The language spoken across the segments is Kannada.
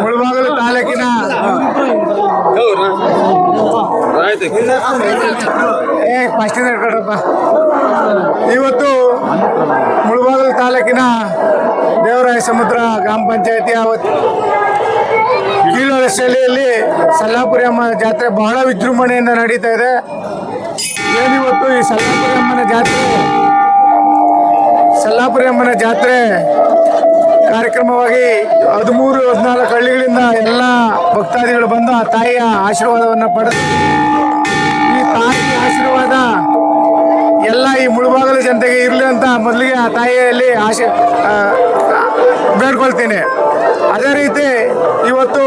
ಮುಳಬಾಗಿಲು ತಾಲೂಕಿನ ಇವತ್ತು ಮುಳಬಾಗಿಲು ತಾಲೂಕಿನ ದೇವರಾಯ ಸಮುದ್ರ ಗ್ರಾಮ ಪಂಚಾಯತಿಯ ಕೀಳೊಳ ಶೈಲಿಯಲ್ಲಿ ಸಲ್ಲಾಪುರಿ ಅಮ್ಮ ಜಾತ್ರೆ ಬಹಳ ವಿಜೃಂಭಣೆಯಿಂದ ನಡೀತಾ ಇದೆ. ಏನಿವತ್ತು ಈ ಸಲ್ಲಾಪುರಿ ಅಮ್ಮನ ಜಾತ್ರೆ ಕಾರ್ಯಕ್ರಮವಾಗಿ 13-14 ಹಳ್ಳಿಗಳಿಂದ ಎಲ್ಲ ಭಕ್ತಾದಿಗಳು ಬಂದು ಆ ತಾಯಿಯ ಆಶೀರ್ವಾದವನ್ನು ಪಡೆದು ಈ ತಾಯಿಯ ಆಶೀರ್ವಾದ ಎಲ್ಲ ಈ ಮುಳಬಾಗಿಲು ಜನತೆಗೆ ಇರಲಿ ಅಂತ ಮೊದಲಿಗೆ ಆ ತಾಯಿಯಲ್ಲಿ ಬೇಡ್ಕೊಳ್ತೀನಿ. ಅದೇ ರೀತಿ ಇವತ್ತು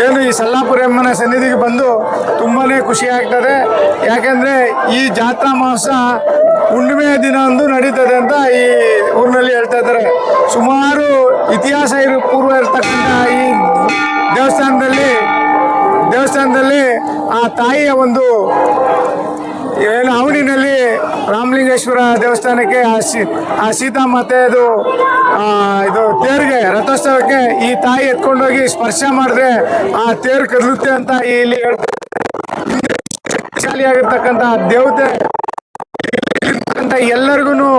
ಏನು ಈ ಸಲ್ಲಾಪುರಿ ಅಮ್ಮನ ಸನ್ನಿಧಿಗೆ ಬಂದು ತುಂಬಾ ಖುಷಿ ಆಗ್ತದೆ. ಯಾಕೆಂದರೆ ಈ ಜಾತ್ರಾ ಮಹೋತ್ಸವ ಹುಣ್ಣಿಮೆಯ ದಿನ ಅಂದು ನಡೀತದೆ ಅಂತ ಈ ಊರಿನಲ್ಲಿ ಹೇಳ್ತಾ ಇದ್ದಾರೆ. ಸುಮಾರು ಇತಿಹಾಸ ಪೂರ್ವ ಇರತಕ್ಕಂಥ ಈ ದೇವಸ್ಥಾನದಲ್ಲಿ ಆ ತಾಯಿಯ ಒಂದು ಏನು ಆವಣಿನಲ್ಲಿ ರಾಮಲಿಂಗೇಶ್ವರ ದೇವಸ್ಥಾನಕ್ಕೆ ಆ ಸೀತಾಮಾತೆಯದು ಇದು ತೇರಿಗೆ ರಥೋತ್ಸವಕ್ಕೆ ಈ ತಾಯಿ ಎತ್ಕೊಂಡೋಗಿ ಸ್ಪರ್ಶ ಮಾಡಿದ್ರೆ ಆ ತೇರು ಕದಲುತ್ತೆ ಅಂತ ಇಲ್ಲಿ ಶಾಲಿಯಾಗಿರ್ತಕ್ಕಂಥ ದೇವತೆ ಎಲ್ಲರಿಗೂ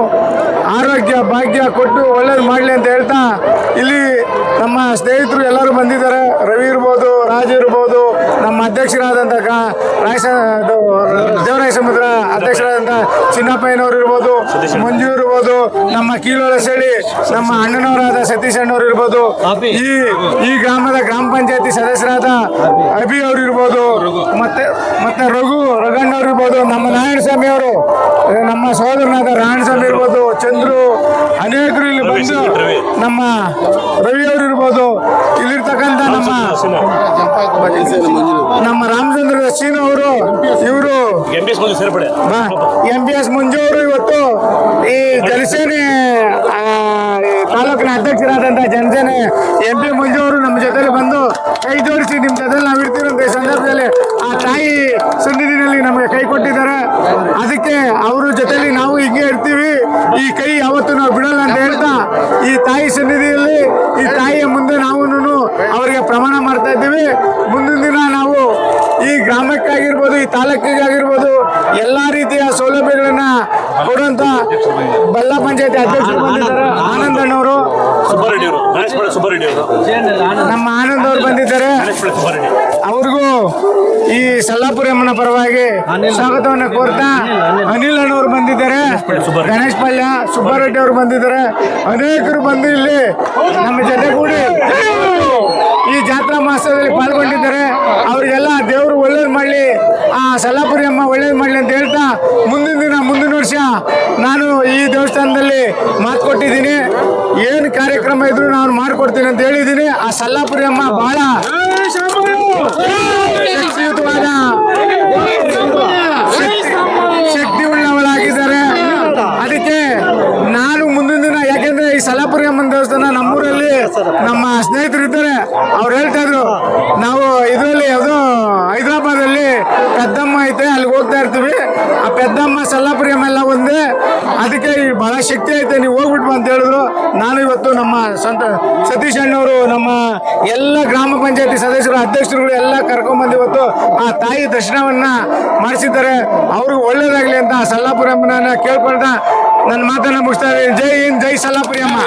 ಆರೋಗ್ಯ ಭಾಗ್ಯ ಕೊಟ್ಟು ಒಳ್ಳೇದು ಮಾಡಲಿ ಅಂತ ಹೇಳ್ತಾ ಇಲ್ಲಿ ನಮ್ಮ ಸ್ನೇಹಿತರು ಎಲ್ಲರೂ ಬಂದಿದ್ದಾರೆ. ರವಿ ಇರ್ಬೋದು, ರಾಜು ಇರ್ಬೋದು, ನಮ್ಮ ಅಧ್ಯಕ್ಷರಾದಂಥ ದೇವರಾಯ ಸಮುದ್ರ ಅಧ್ಯಕ್ಷರಾದಂಥ ಚಿನ್ನಪ್ಪಯ್ಯನವರು ಇರ್ಬೋದು, ಮಂಜು ಇರ್ಬೋದು, ನಮ್ಮ ಕೀಳೊಳ ಶೈಲಿ ನಮ್ಮ ಅಣ್ಣನವರಾದ ಸತೀಶ್ ಅಣ್ಣವ್ರು ಇರ್ಬೋದು, ಈ ಗ್ರಾಮದ ಗ್ರಾಮ ಪಂಚಾಯತಿ ಸದಸ್ಯರಾದ ಅಭಿ ಅವರು ಇರ್ಬೋದು, ಮತ್ತೆ ರಘಣ್ಣವ್ರು ಇರ್ಬೋದು, ನಮ್ಮ ನಾರಾಯಣಸ್ವಾಮಿ ಅವರು, ನಮ್ಮ ಸಹೋದರನಾದ ರಾಯಣಸ್ವಾಮಿ ಇರ್ಬೋದು, ಚಂದ್ರು, ಅನೇಕರು ಇಲ್ಲಿ ಬಂದು ನಮ್ಮ ರವಿ ಅವರು ಇರ್ಬೋದು, ಇಲ್ಲಿರ್ತಕ್ಕಂಥ ನಮ್ಮ ರಾಮಚಂದ್ರ ಸೀನ್ ಅವರು, ಇವರು MPS ಮಂಜು ಅವರು ಇವತ್ತು ಈ ಜನಸೇನೆ ತಾಲೂಕಿನ ಅಧ್ಯಕ್ಷರಾದಂಥ ಜನಸೇನೆ MP ಮಂಜು ಅವರು ನಮ್ಮ ಜೊತೆಲಿ ಬಂದು ಕೈ ಜೋಡಿಸಿ ನಿಮ್ಮ ಜೊತೆಲಿ ನಾವು ಇರ್ತೀರಂತ ಈ ಸಂದರ್ಭದಲ್ಲಿ ಆ ತಾಯಿ ಸನ್ನಿಧಿನಲ್ಲಿ ನಮಗೆ ಕೈ ಕೊಟ್ಟಿದ್ದಾರೆ. ಅದಕ್ಕೆ ಅವ್ರ ಜೊತೆಲಿ ನಾವು ಹಿಂಗೆ ಇರ್ತೀವಿ, ಈ ಕೈ ಯಾವತ್ತೂ ನಾವು ಬಿಡಲ್ಲ ಅಂತ ಹೇಳ್ತಾ ಈ ತಾಯಿ ಸನ್ನಿಧಿಯಲ್ಲಿ ಈ ತಾಯಿಯ ಮುಂದೆ ನಾವು ಅವರಿಗೆ ಪ್ರಮಾಣ ಮಾಡ್ತಾ ಇದ್ದೀವಿ. ಮುಂದಿನ ದಿನ ನಾವು ಈ ಗ್ರಾಮಕ್ಕಾಗಿರ್ಬೋದು, ಈ ತಾಲೂಕಿಗಾಗಿರ್ಬೋದು ಎಲ್ಲ ರೀತಿಯ ಸೌಲಭ್ಯಗಳನ್ನ ಕೊಡುವಂತ ಬಲ್ಲ ಪಂಚಾಯತಿ ಅಧ್ಯಕ್ಷರು ಬಂದಿದ್ದಾರೆ. ಆನಂದಣ್ಣವರು, ನಮ್ಮ ಆನಂದ್ ಅವರು ಬಂದಿದ್ದಾರೆ. ಅವ್ರಿಗೂ ಈ ಸಲ್ಲಾಪುರಿ ಅಮ್ಮನ ಪರವಾಗಿ ಸ್ವಾಗತವನ್ನು ಕೋರ್ತಾ ಅನಿಲ್ ಅಣ್ಣವರು ಬಂದಿದ್ದಾರೆ, ಗಣೇಶ್ ಪಲ್ಯ, ಸುಬ್ಬಾರೆಡ್ಡಿ ಅವರು ಬಂದಿದ್ದಾರೆ. ಅನೇಕರು ಬಂದು ಇಲ್ಲಿ ನಮ್ಮ ಜೊತೆ ಕೂಡಿ ಈ ಜಾತ್ರಾ ಮಹೋತ್ಸವದಲ್ಲಿ ಪಾಲ್ಗೊಂಡಿದ್ದಾರೆ. ಅವರಿಗೆಲ್ಲ ದೇವರು ಒಳ್ಳೇದು ಮಾಡಲಿ, ಆ ಸಲ್ಲಾಪುರಿ ಅಮ್ಮ ಒಳ್ಳೇದು ಮಾಡಲಿ ಅಂತ ಹೇಳ್ತಾ ಮುಂದಿನ ವರ್ಷ ನಾನು ಈ ದೇವಸ್ಥಾನದಲ್ಲಿ ಮಾತು ಕೊಟ್ಟಿದ್ದೀನಿ. ಏನು ಕಾರ್ಯಕ್ರಮ ಇದ್ರು ನಾನು ಮಾಡಿಕೊಡ್ತೀನಿ ಅಂತ ಹೇಳಿದ್ದೀನಿ. ಆ ಸಲ್ಲಾಪುರಿ ಅಮ್ಮ ಬಹಳ ಶಕ್ತಿ ಉಳ್ಳವಳಾಗಿದ್ದಾರೆ. ಅದಕ್ಕೆ ನಾನು ಮುಂದಿನ ದಿನ, ಯಾಕೆಂದ್ರೆ ಈ ಸಲ್ಲಾಪುರಿ ಅಮ್ಮನ ದೇವಸ್ಥಾನ ನಮ್ಮೂರಲ್ಲಿ ನಮ್ಮ ಸ್ನೇಹಿತರು ಇದ್ದಾರೆ, ಅವ್ರು ಹೇಳ್ತಾ ಇದ್ರು ನಾವು ಇದರಲ್ಲಿ ಯಾವುದೋ ಹೈದರಾಬಾದಲ್ಲಿ ಪೆದ್ದಮ್ಮ ಐತೆ, ಅಲ್ಲಿಗೆ ಹೋಗ್ತಾ ಇರ್ತೀವಿ. ಆ ಪೆದ್ದಮ್ಮ ಸಲ್ಲಾಪುರಿ ಅಮ್ಮ ಎಲ್ಲ ಒಂದೇ, ಅದಕ್ಕೆ ಬಹಳ ಶಕ್ತಿ ಐತೆ, ನೀವು ಹೋಗ್ಬಿಟ್ಟು ಅಂತ ಹೇಳಿದ್ರು. ನಾನು ಇವತ್ತು ನಮ್ಮ ಸತೀಶ್ ಅಣ್ಣವರು, ನಮ್ಮ ಎಲ್ಲ ಗ್ರಾಮ ಪಂಚಾಯತಿ ಸದಸ್ಯರು, ಅಧ್ಯಕ್ಷರುಗಳು ಎಲ್ಲ ಕರ್ಕೊಂಡ್ಬಂದು ಇವತ್ತು ಆ ತಾಯಿ ದರ್ಶನವನ್ನ ಮಾಡಿಸಿದ್ದಾರೆ. ಅವ್ರಿಗೆ ಒಳ್ಳೇದಾಗ್ಲಿ ಅಂತ ಸಲ್ಲಾಪುರಿ ಅಮ್ಮನ ಕೇಳ್ಕೊಳ್ತಾ ನನ್ನ ಮಾತನ್ನ ಮುಗಿಸ್ತಾ ಇದ್ದೀನಿ. ಜೈ ಹಿಂದ್, ಜೈ ಸಲ್ಲಾಪುರಿ ಅಮ್ಮ.